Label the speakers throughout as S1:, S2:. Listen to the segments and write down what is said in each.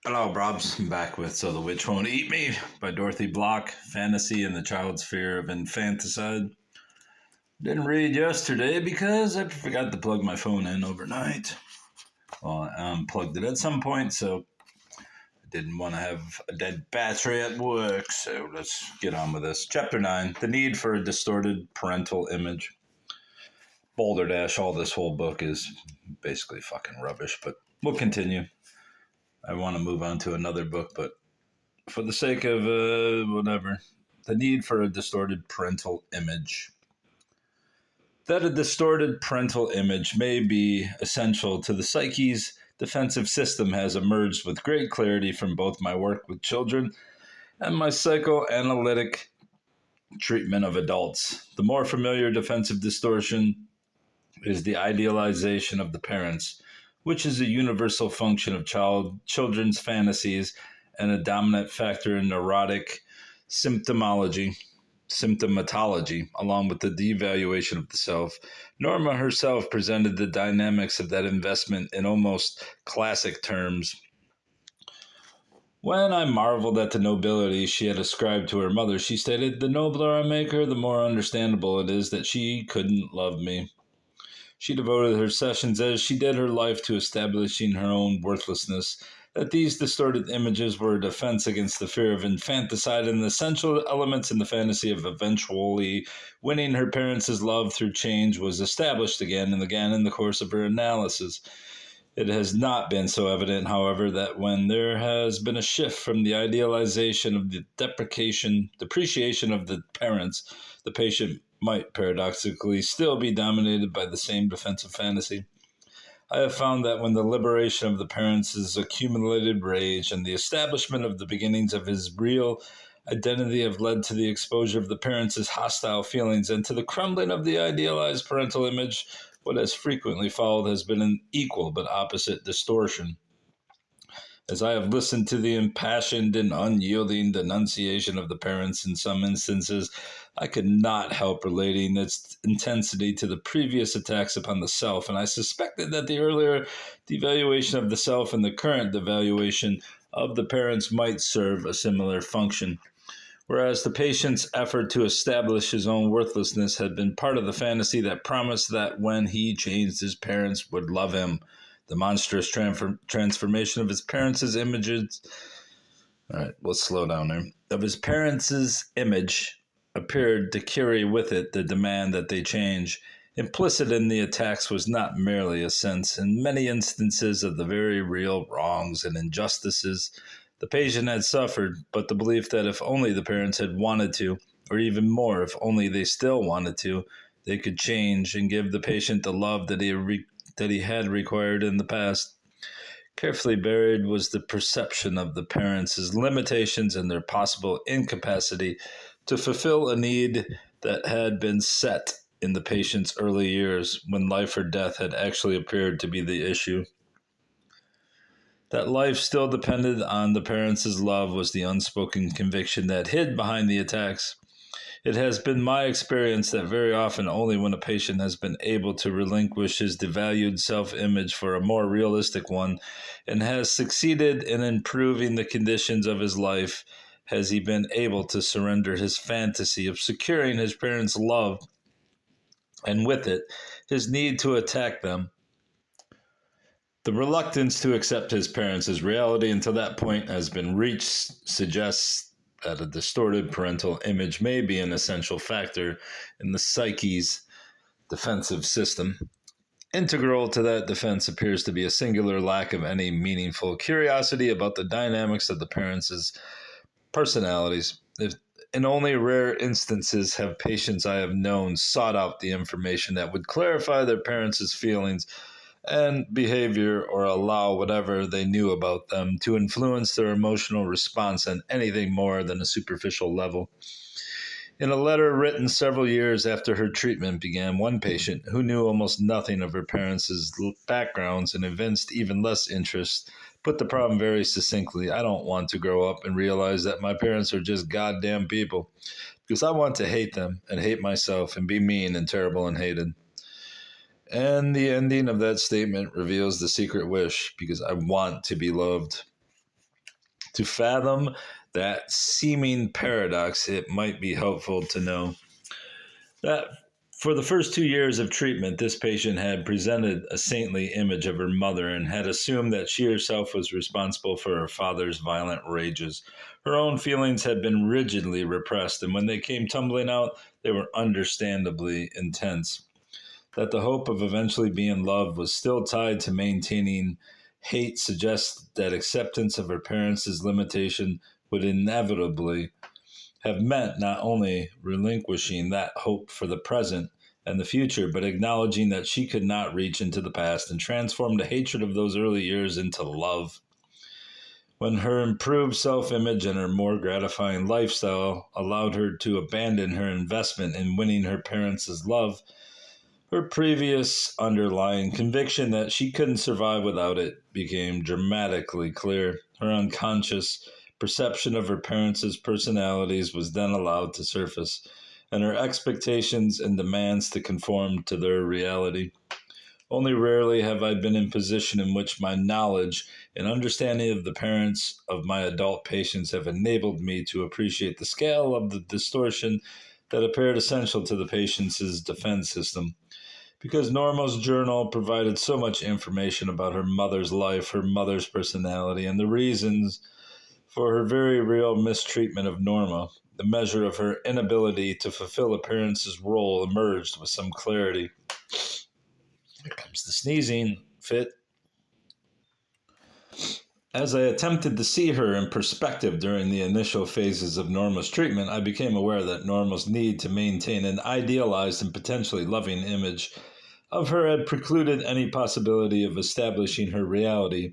S1: Hello, Brobs. I'm back with So the Witch Won't Eat Me by Dorothy Bloch, Fantasy and the Child's Fear of Infanticide. Didn't read yesterday because I forgot to plug my phone in overnight. Well, I unplugged it at some point, so I didn't want to have a dead battery at work. So let's get on with this. Chapter 9, The Need for a Distorted Parental Image. Boulder Dash, all this whole book is basically fucking rubbish, but we'll continue. I want to move on to another book, but for the sake of whatever, the need for a distorted parental image. That a distorted parental image may be essential to the psyche's defensive system has emerged with great clarity from both my work with children and my psychoanalytic treatment of adults. The more familiar defensive distortion is the idealization of the parents, which is a universal function of children's fantasies and a dominant factor in neurotic symptomatology, along with the devaluation of the self. Norma herself presented the dynamics of that investment in almost classic terms. When I marveled at the nobility she had ascribed to her mother, she stated, "The nobler I make her, the more understandable it is that she couldn't love me." She devoted her sessions as she did her life to establishing her own worthlessness, that these distorted images were a defense against the fear of infanticide and the essential elements in the fantasy of eventually winning her parents' love through change was established again and again in the course of her analysis. It has not been so evident, however, that when there has been a shift from the idealization of the depreciation of the parents, the patient might paradoxically still be dominated by the same defensive fantasy. I have found that when the liberation of the parents' accumulated rage and the establishment of the beginnings of his real identity have led to the exposure of the parents' hostile feelings and to the crumbling of the idealized parental image, what has frequently followed has been an equal but opposite distortion. As I have listened to the impassioned and unyielding denunciation of the parents in some instances, I could not help relating its intensity to the previous attacks upon the self, and I suspected that the earlier devaluation of the self and the current devaluation of the parents might serve a similar function. Whereas the patient's effort to establish his own worthlessness had been part of the fantasy that promised that when he changed, his parents would love him. The monstrous transformation of his parents' images. All right, let's slow down there. Of his parents' image appeared to carry with it the demand that they change. Implicit in the attacks was not merely a sense, in many instances, of the very real wrongs and injustices the patient had suffered, but the belief that if only the parents had wanted to, or even more, if only they still wanted to, they could change and give the patient the love that he had required in the past. Carefully buried was the perception of the parents' limitations and their possible incapacity to fulfill a need that had been set in the patient's early years, when life or death had actually appeared to be the issue. That life still depended on the parents' love was the unspoken conviction that hid behind the attacks. It has been my experience that very often only when a patient has been able to relinquish his devalued self-image for a more realistic one and has succeeded in improving the conditions of his life has he been able to surrender his fantasy of securing his parents' love and with it his need to attack them. The reluctance to accept his parents as reality until that point has been reached suggests that a distorted parental image may be an essential factor in the psyche's defensive system. Integral to that defense appears to be a singular lack of any meaningful curiosity about the dynamics of the parents' personalities. In only rare instances have patients I have known sought out the information that would clarify their parents' feelings and behavior or allow whatever they knew about them to influence their emotional response on anything more than a superficial level. In a letter written several years after her treatment began, one patient, who knew almost nothing of her parents' backgrounds and evinced even less interest, put the problem very succinctly. "I don't want to grow up and realize that my parents are just goddamn people, because I want to hate them and hate myself and be mean and terrible and hated." And the ending of that statement reveals the secret wish, because I want to be loved. To fathom that seeming paradox, it might be helpful to know that for the first 2 years of treatment, this patient had presented a saintly image of her mother and had assumed that she herself was responsible for her father's violent rages. Her own feelings had been rigidly repressed, and when they came tumbling out, they were understandably intense. That the hope of eventually being loved was still tied to maintaining hate suggests that acceptance of her parents' limitation would inevitably have meant not only relinquishing that hope for the present and the future, but acknowledging that she could not reach into the past and transform the hatred of those early years into love. When her improved self image and her more gratifying lifestyle allowed her to abandon her investment in winning her parents' love, her previous underlying conviction that she couldn't survive without it became dramatically clear. Her unconscious perception of her parents' personalities was then allowed to surface, and her expectations and demands to conform to their reality. Only rarely have I been in a position in which my knowledge and understanding of the parents of my adult patients have enabled me to appreciate the scale of the distortion that appeared essential to the patient's defense system. Because Norma's journal provided so much information about her mother's life, her mother's personality, and the reasons for her very real mistreatment of Norma, the measure of her inability to fulfill a parent's role emerged with some clarity. Here comes the sneezing fit. As I attempted to see her in perspective during the initial phases of Norma's treatment, I became aware that Norma's need to maintain an idealized and potentially loving image of her had precluded any possibility of establishing her reality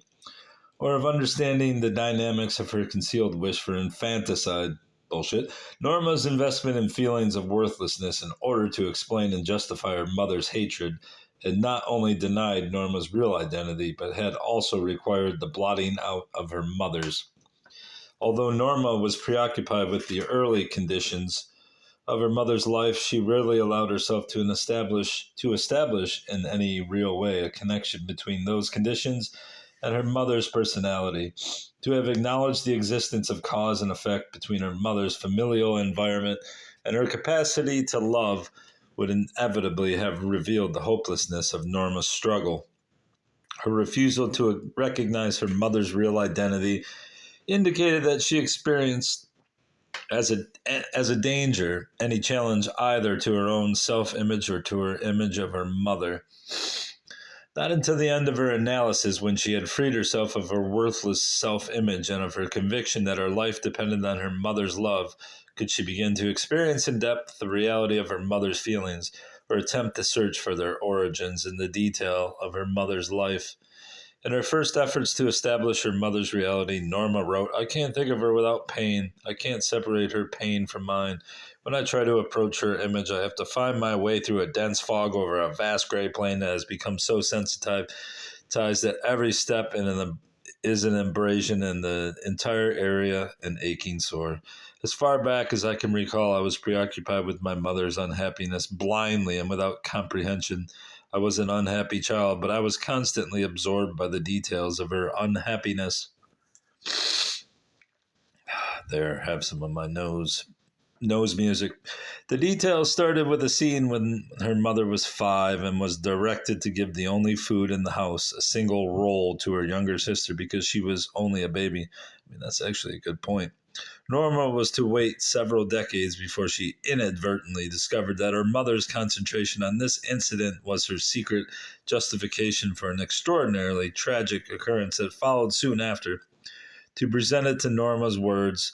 S1: or of understanding the dynamics of her concealed wish for infanticide. Bullshit. Norma's investment in feelings of worthlessness in order to explain and justify her mother's hatred had not only denied Norma's real identity, but had also required the blotting out of her mother's. Although Norma was preoccupied with the early conditions of her mother's life, she rarely allowed herself to establish in any real way a connection between those conditions and her mother's personality. To have acknowledged the existence of cause and effect between her mother's familial environment and her capacity to love would inevitably have revealed the hopelessness of Norma's struggle. Her refusal to recognize her mother's real identity indicated that she experienced as a danger any challenge either to her own self-image or to her image of her mother. Not until the end of her analysis, when she had freed herself of her worthless self-image and of her conviction that her life depended on her mother's love, could she begin to experience in depth the reality of her mother's feelings, or attempt to search for their origins in the detail of her mother's life. In her first efforts to establish her mother's reality, Norma wrote, "I can't think of her without pain. I can't separate her pain from mine. When I try to approach her image, I have to find my way through a dense fog over a vast gray plain that has become so sensitized that every step is an abrasion and the entire area an aching sore. As far back as I can recall, I was preoccupied with my mother's unhappiness blindly and without comprehension. I was an unhappy child, but I was constantly absorbed by the details of her unhappiness." There, have some of my nose music. The details started with a scene when her mother was 5 and was directed to give the only food in the house, a single roll, to her younger sister because she was only a baby. I mean, that's actually a good point. Norma was to wait several decades before she inadvertently discovered that her mother's concentration on this incident was her secret justification for an extraordinarily tragic occurrence that followed soon after. To present it to Norma's words,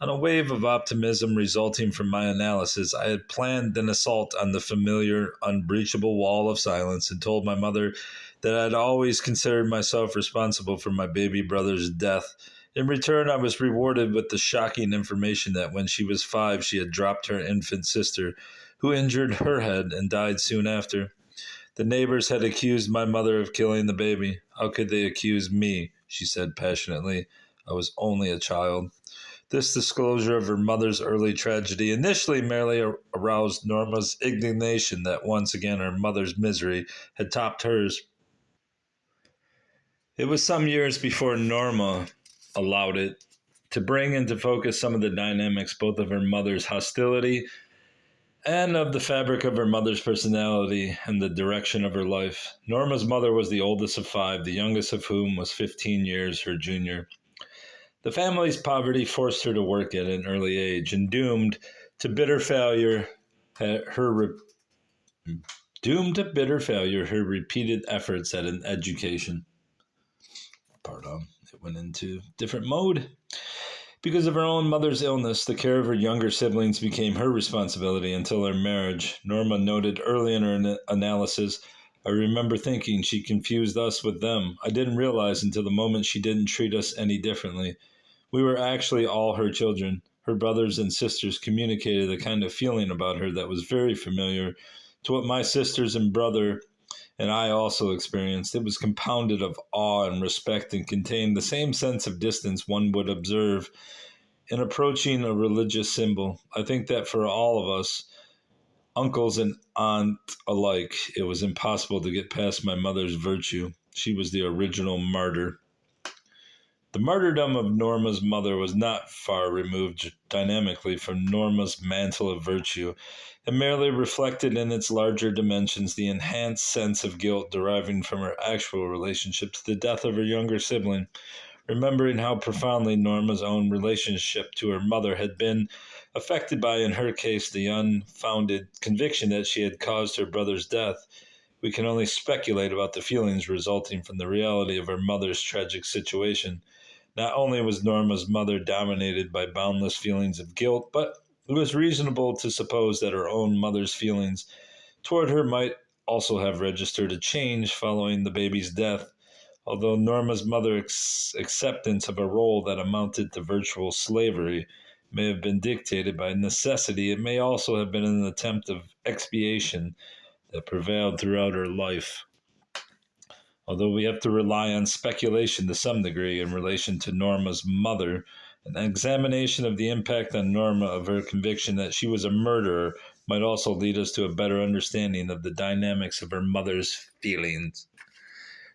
S1: on a wave of optimism resulting from my analysis, I had planned an assault on the familiar, unbreachable wall of silence and told my mother that I had always considered myself responsible for my baby brother's death. In return, I was rewarded with the shocking information that when she was 5, she had dropped her infant sister, who injured her head and died soon after. The neighbors had accused my mother of killing the baby. How could they accuse me? She said passionately. I was only a child. This disclosure of her mother's early tragedy initially merely aroused Norma's indignation that once again her mother's misery had topped hers. It was some years before Norma allowed it to bring into focus some of the dynamics both of her mother's hostility and of the fabric of her mother's personality and the direction of her life. Norma's mother was the oldest of five, the youngest of whom was 15 years her junior. The family's poverty forced her to work at an early age, and to bitter failure her repeated efforts at an education. Pardon, it went into different mode. Because of her own mother's illness, the care of her younger siblings became her responsibility until her marriage. Norma noted early in her analysis, "I remember thinking she confused us with them. I didn't realize until the moment she didn't treat us any differently. We were actually all her children." Her brothers and sisters communicated a kind of feeling about her that was very familiar to what my sisters and brother and I also experienced. It was compounded of awe and respect and contained the same sense of distance one would observe in approaching a religious symbol. I think that for all of us, uncles and aunt alike, it was impossible to get past my mother's virtue. She was the original martyr. The martyrdom of Norma's mother was not far removed dynamically from Norma's mantle of virtue. It merely reflected in its larger dimensions the enhanced sense of guilt deriving from her actual relationship to the death of her younger sibling. Remembering how profoundly Norma's own relationship to her mother had been affected by, in her case, the unfounded conviction that she had caused her brother's death, we can only speculate about the feelings resulting from the reality of her mother's tragic situation. Not only was Norma's mother dominated by boundless feelings of guilt, but it was reasonable to suppose that her own mother's feelings toward her might also have registered a change following the baby's death. Although Norma's mother's acceptance of a role that amounted to virtual slavery may have been dictated by necessity, it may also have been an attempt of expiation that prevailed throughout her life. Although we have to rely on speculation to some degree in relation to Norma's mother, an examination of the impact on Norma of her conviction that she was a murderer might also lead us to a better understanding of the dynamics of her mother's feelings.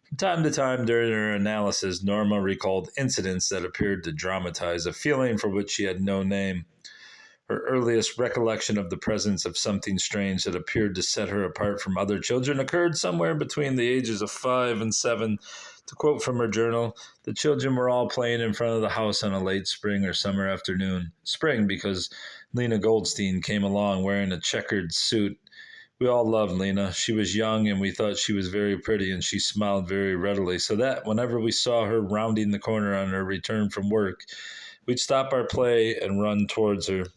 S1: From time to time during her analysis, Norma recalled incidents that appeared to dramatize a feeling for which she had no name. Her earliest recollection of the presence of something strange that appeared to set her apart from other children occurred somewhere between the ages of 5 and 7. To quote from her journal, "The children were all playing in front of the house on a late spring or summer afternoon. Spring, because Lena Goldstein came along wearing a checkered suit. We all loved Lena. She was young, and we thought she was very pretty, and she smiled very readily, so that whenever we saw her rounding the corner on her return from work, we'd stop our play and run towards her.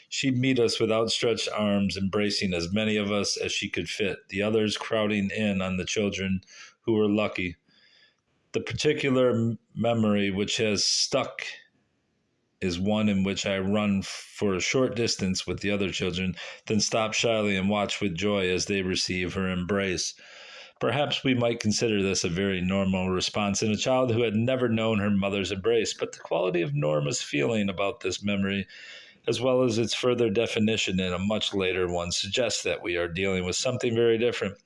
S1: She'd meet us with outstretched arms, embracing as many of us as she could fit, the others crowding in on the children who were lucky. The particular memory which has stuck is one in which I run for a short distance with the other children, then stop shyly and watch with joy as they receive her embrace. Perhaps we might consider this a very normal response in a child who had never known her mother's embrace, but the quality of Norma's feeling about this memory, as well as its further definition in a much later one, suggests that we are dealing with something very different.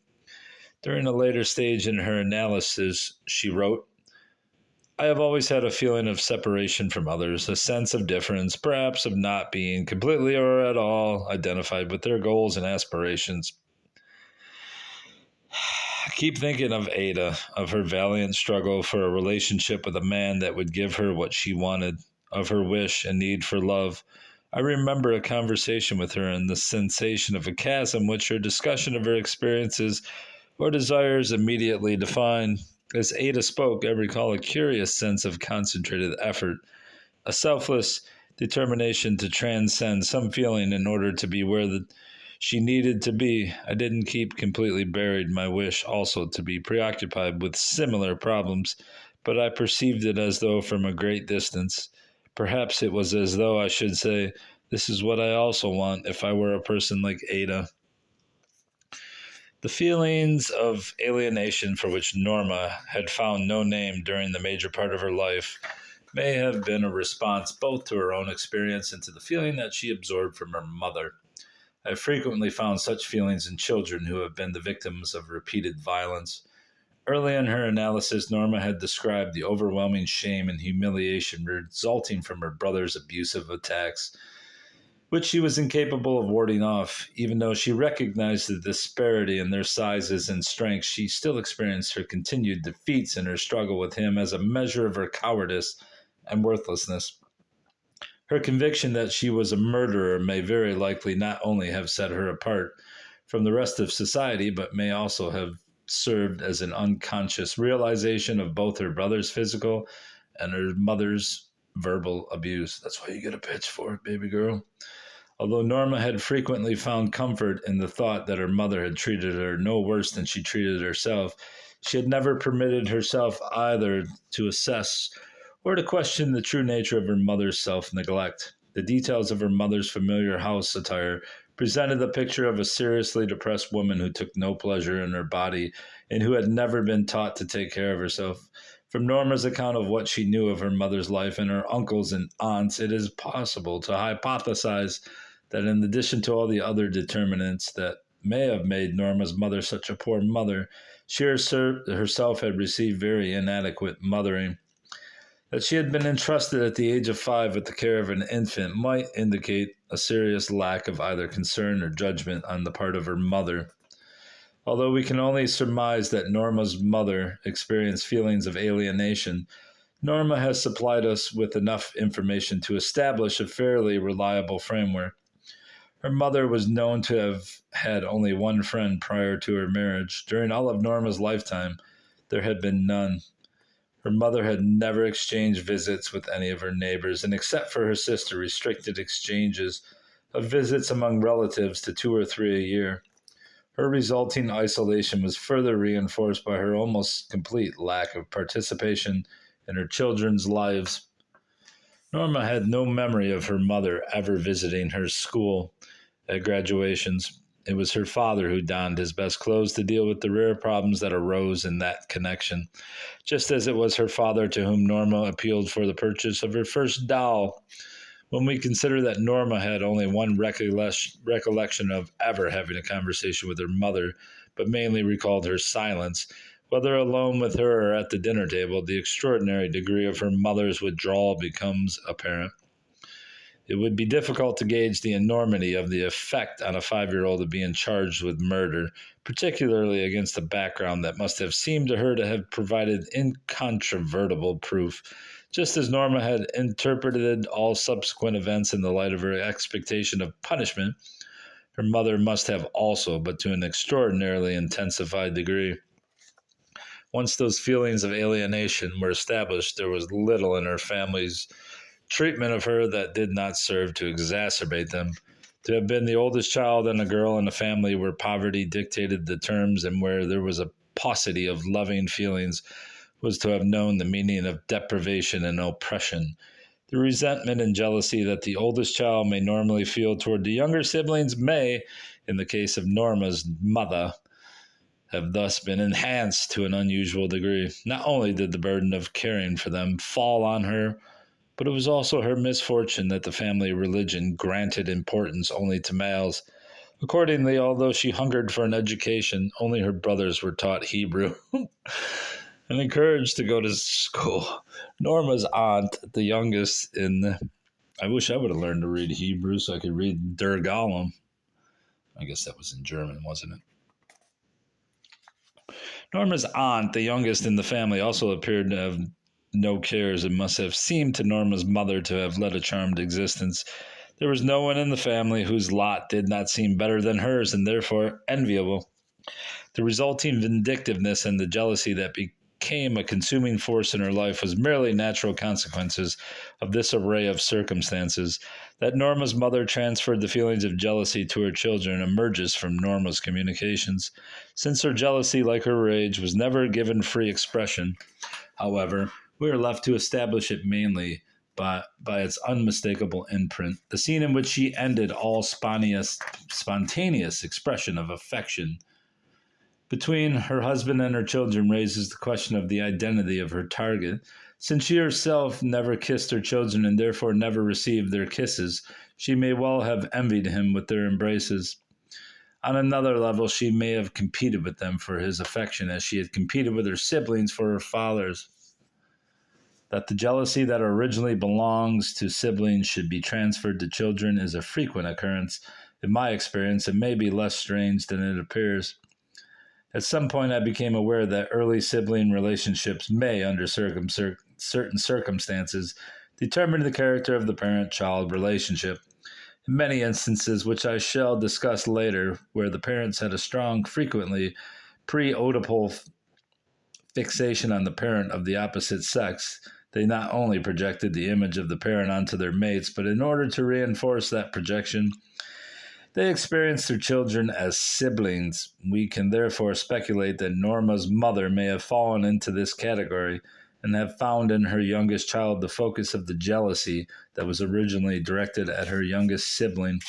S1: During a later stage in her analysis, she wrote, "I have always had a feeling of separation from others, a sense of difference, perhaps of not being completely or at all identified with their goals and aspirations. I keep thinking of Ada, of her valiant struggle for a relationship with a man that would give her what she wanted, of her wish and need for love. I remember a conversation with her and the sensation of a chasm which her discussion of her experiences or desires immediately defined. As Ada spoke, I recall a curious sense of concentrated effort, a selfless determination to transcend some feeling in order to be where she needed to be. I didn't keep completely buried my wish also to be preoccupied with similar problems, but I perceived it as though from a great distance. Perhaps it was as though I should say, this is what I also want if I were a person like Ada." The feelings of alienation for which Norma had found no name during the major part of her life may have been a response both to her own experience and to the feeling that she absorbed from her mother. I have frequently found such feelings in children who have been the victims of repeated violence. Early in her analysis, Norma had described the overwhelming shame and humiliation resulting from her brother's abusive attacks, which she was incapable of warding off. Even though she recognized the disparity in their sizes and strengths, she still experienced her continued defeats in her struggle with him as a measure of her cowardice and worthlessness. Her conviction that she was a murderer may very likely not only have set her apart from the rest of society, but may also have served as an unconscious realization of both her brother's physical and her mother's verbal abuse. That's why you get a pitchfork, baby girl. Although Norma had frequently found comfort in the thought that her mother had treated her no worse than she treated herself, she had never permitted herself either to assess or to question the true nature of her mother's self neglect. The details of her mother's familiar house attire presented a picture of a seriously depressed woman who took no pleasure in her body and who had never been taught to take care of herself. From Norma's account of what she knew of her mother's life and her uncles and aunts, it is possible to hypothesize that in addition to all the other determinants that may have made Norma's mother such a poor mother, she herself had received very inadequate mothering. That she had been entrusted at the age of 5 with the care of an infant might indicate a serious lack of either concern or judgment on the part of her mother. Although we can only surmise that Norma's mother experienced feelings of alienation, Norma has supplied us with enough information to establish a fairly reliable framework. Her mother was known to have had only one friend prior to her marriage. During all of Norma's lifetime, there had been none. Her mother had never exchanged visits with any of her neighbors, and except for her sister, restricted exchanges of visits among relatives to 2 or 3 a year. Her resulting isolation was further reinforced by her almost complete lack of participation in her children's lives. Norma had no memory of her mother ever visiting her school at graduations. It was her father who donned his best clothes to deal with the rare problems that arose in that connection, just as it was her father to whom Norma appealed for the purchase of her first doll. When we consider that Norma had only one recollection of ever having a conversation with her mother, but mainly recalled her silence, whether alone with her or at the dinner table, the extraordinary degree of her mother's withdrawal becomes apparent. It would be difficult to gauge the enormity of the effect on a 5-year-old of being charged with murder, particularly against a background that must have seemed to her to have provided incontrovertible proof. Just as Norma had interpreted all subsequent events in the light of her expectation of punishment, her mother must have also, but to an extraordinarily intensified degree. Once those feelings of alienation were established, there was little in her family's treatment of her that did not serve to exacerbate them. To have been the oldest child and a girl in a family where poverty dictated the terms and where there was a paucity of loving feelings was to have known the meaning of deprivation and oppression. The resentment and jealousy that the oldest child may normally feel toward the younger siblings may, in the case of Norma's mother, have thus been enhanced to an unusual degree. Not only did the burden of caring for them fall on her, but it was also her misfortune that the family religion granted importance only to males. Accordingly, although she hungered for an education, only her brothers were taught Hebrew and encouraged to go to school. Norma's aunt, the youngest in... I wish I would have learned to read Hebrew so I could read Der Golem. I guess that was in German, wasn't it? Norma's aunt, the youngest in the family, also appeared to have no cares and must have seemed to Norma's mother to have led a charmed existence. There was no one in the family whose lot did not seem better than hers and therefore enviable. The resulting vindictiveness and the jealousy that became a consuming force in her life was merely natural consequences of this array of circumstances. That Norma's mother transferred the feelings of jealousy to her children emerges from Norma's communications. Since her jealousy, like her rage, was never given free expression, however, we are left to establish it mainly by its unmistakable imprint. The scene in which she ended all spontaneous expression of affection between her husband and her children raises the question of the identity of her target. Since she herself never kissed her children and therefore never received their kisses, she may well have envied him with their embraces. On another level, she may have competed with them for his affection as she had competed with her siblings for her father's. That the jealousy that originally belongs to siblings should be transferred to children is a frequent occurrence. In my experience, it may be less strange than it appears. At some point, I became aware that early sibling relationships may, under certain circumstances, determine the character of the parent-child relationship. In many instances, which I shall discuss later, where the parents had a strong, frequently pre-oedipal fixation on the parent of the opposite sex, they not only projected the image of the parent onto their mates, but in order to reinforce that projection, they experienced their children as siblings. We can therefore speculate that Norma's mother may have fallen into this category and have found in her youngest child the focus of the jealousy that was originally directed at her youngest sibling.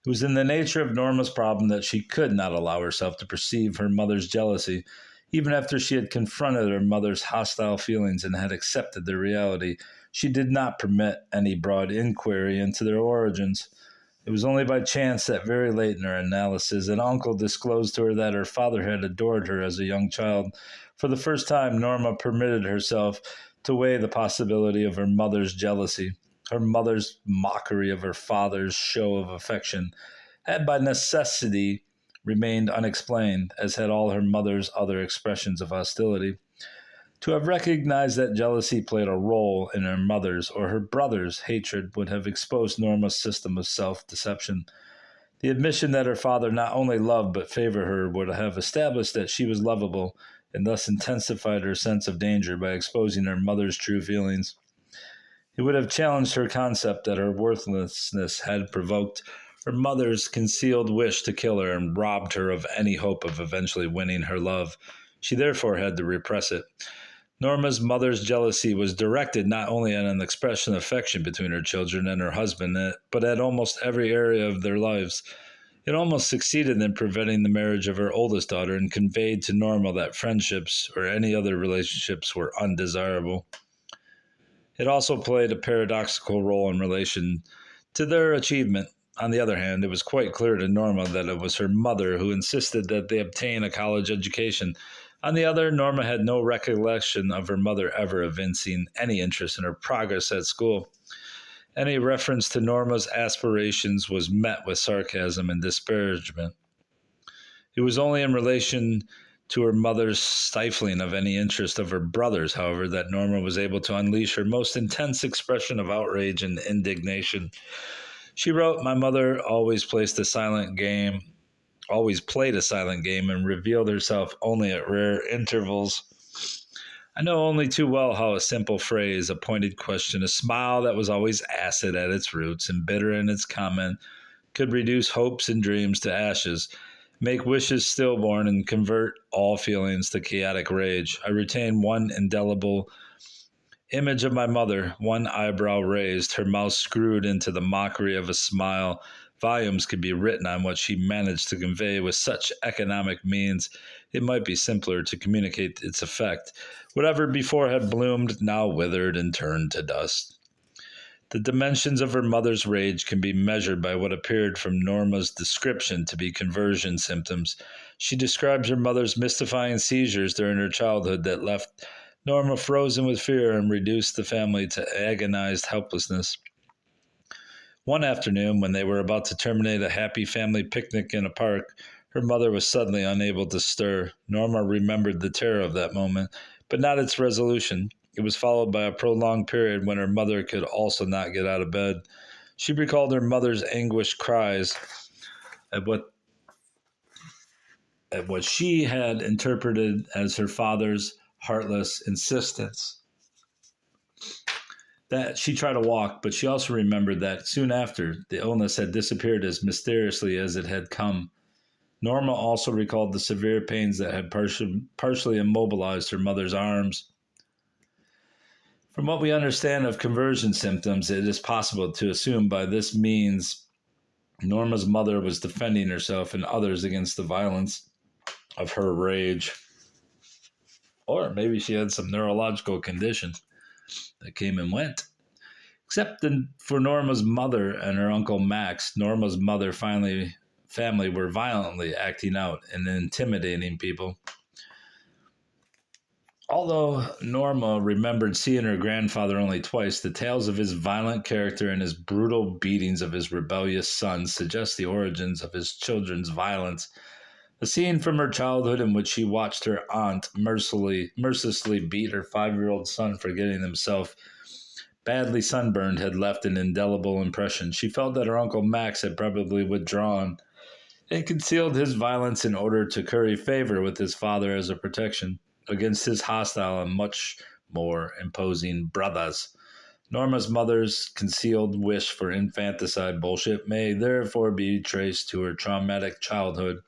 S1: It was in the nature of Norma's problem that she could not allow herself to perceive her mother's jealousy. Even after she had confronted her mother's hostile feelings and had accepted their reality, she did not permit any broad inquiry into their origins. It was only by chance that very late in her analysis, an uncle disclosed to her that her father had adored her as a young child. For the first time, Norma permitted herself to weigh the possibility of her mother's jealousy. Her mother's mockery of her father's show of affection had by necessity remained unexplained, as had all her mother's other expressions of hostility. To have recognized that jealousy played a role in her mother's or her brother's hatred would have exposed Norma's system of self-deception. The admission that her father not only loved but favored her would have established that she was lovable, and thus intensified her sense of danger by exposing her mother's true feelings. It would have challenged her concept that her worthlessness had provoked her mother's concealed wish to kill her and robbed her of any hope of eventually winning her love. She therefore had to repress it. Norma's mother's jealousy was directed not only at an expression of affection between her children and her husband, but at almost every area of their lives. It almost succeeded in preventing the marriage of her oldest daughter and conveyed to Norma that friendships or any other relationships were undesirable. It also played a paradoxical role in relation to their achievement. On the other hand, it was quite clear to Norma that it was her mother who insisted that they obtain a college education. On the other, Norma had no recollection of her mother ever evincing any interest in her progress at school. Any reference to Norma's aspirations was met with sarcasm and disparagement. It was only in relation to her mother's stifling of any interest of her brothers, however, that Norma was able to unleash her most intense expression of outrage and indignation. She wrote, "My mother always played a silent game and revealed herself only at rare intervals. I know only too well how a simple phrase, a pointed question, a smile that was always acid at its roots and bitter in its comment, could reduce hopes and dreams to ashes, make wishes stillborn, and convert all feelings to chaotic rage. I retain one indelible image of my mother, one eyebrow raised, her mouth screwed into the mockery of a smile. Volumes could be written on what she managed to convey with such economic means. It might be simpler to communicate its effect. Whatever before had bloomed now withered and turned to dust." The dimensions of her mother's rage can be measured by what appeared from Norma's description to be conversion symptoms. She describes her mother's mystifying seizures during her childhood that left Norma frozen with fear and reduced the family to agonized helplessness. One afternoon, when they were about to terminate a happy family picnic in a park, her mother was suddenly unable to stir. Norma remembered the terror of that moment, but not its resolution. It was followed by a prolonged period when her mother could also not get out of bed. She recalled her mother's anguished cries at what she had interpreted as her father's heartless insistence that she tried to walk, but she also remembered that soon after, the illness had disappeared as mysteriously as it had come. Norma also recalled the severe pains that had partially immobilized her mother's arms. From what we understand of conversion symptoms, it is possible to assume by this means Norma's mother was defending herself and others against the violence of her rage. Or maybe she had some neurological condition that came and went. Except for Norma's mother and her uncle Max, Norma's mother finally family were violently acting out and intimidating people. Although Norma remembered seeing her grandfather only twice, the tales of his violent character and his brutal beatings of his rebellious sons suggest the origins of his children's violence. A scene from her childhood in which she watched her aunt mercilessly beat her 5-year-old son for getting himself badly sunburned had left an indelible impression. She felt that her Uncle Max had probably withdrawn and concealed his violence in order to curry favor with his father as a protection against his hostile and much more imposing brothers. Norma's mother's concealed wish for infanticide bullshit may therefore be traced to her traumatic childhood,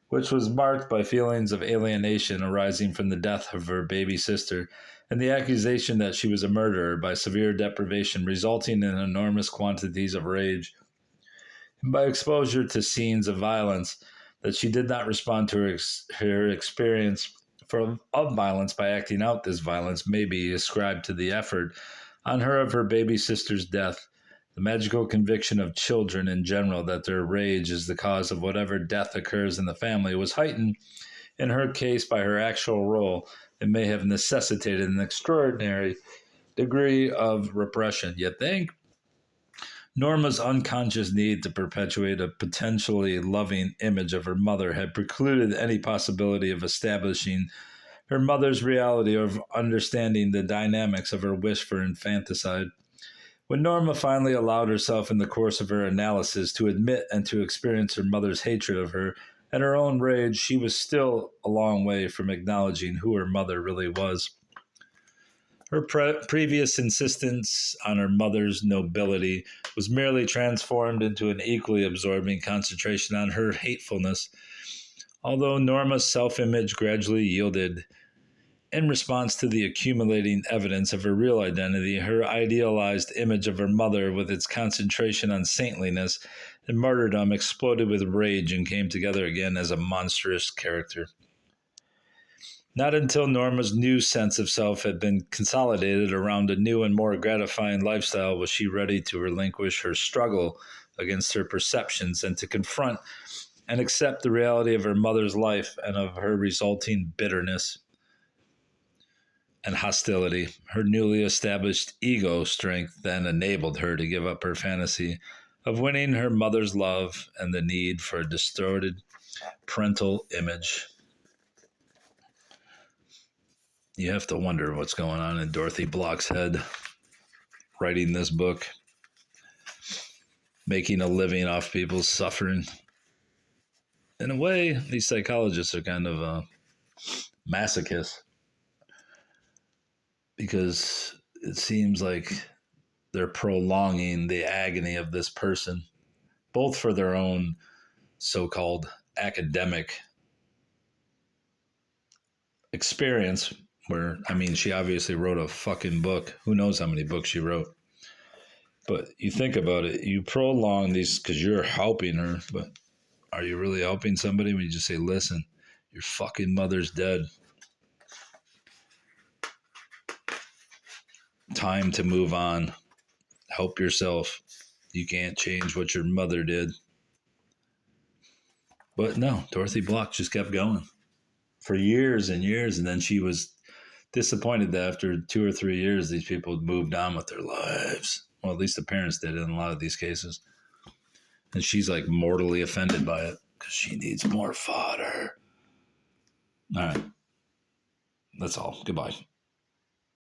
S1: which was marked by feelings of alienation arising from the death of her baby sister and the accusation that she was a murderer by severe deprivation resulting in enormous quantities of rage, and by exposure to scenes of violence, that she did not respond to her experience of violence by acting out this violence may be ascribed to the effort on her of her baby sister's death. The magical conviction of children in general that their rage is the cause of whatever death occurs in the family was heightened in her case by her actual role and may have necessitated an extraordinary degree of repression. Yet think Norma's unconscious need to perpetuate a potentially loving image of her mother had precluded any possibility of establishing her mother's reality or of understanding the dynamics of her wish for infanticide. When Norma finally allowed herself in the course of her analysis to admit and to experience her mother's hatred of her and her own rage, she was still a long way from acknowledging who her mother really was. Her previous insistence on her mother's nobility was merely transformed into an equally absorbing concentration on her hatefulness. Although Norma's self-image gradually yielded in response to the accumulating evidence of her real identity, her idealized image of her mother, with its concentration on saintliness and martyrdom, exploded with rage and came together again as a monstrous character. Not until Norma's new sense of self had been consolidated around a new and more gratifying lifestyle was she ready to relinquish her struggle against her perceptions and to confront and accept the reality of her mother's life and of her resulting bitterness and hostility. Her newly established ego strength then enabled her to give up her fantasy of winning her mother's love and the need for a distorted parental image. You have to wonder what's going on in Dorothy Bloch's head writing this book, making a living off people's suffering. In a way, these psychologists are kind of masochists because it seems like they're prolonging the agony of this person, both for their own so-called academic experience, where, I mean, she obviously wrote a fucking book. Who knows how many books she wrote? But you think about it, you prolong these because you're helping her, but are you really helping somebody when you just say, listen, your fucking mother's dead. Time to move on. Help yourself. You can't change what your mother did. But no, Dorothy Bloch just kept going for years and years, and then she was disappointed that after 2 or 3 years, these people had moved on with their lives. Well, at least the parents did in a lot of these cases. And she's like mortally offended by it because she needs more fodder. All right. That's all. Goodbye.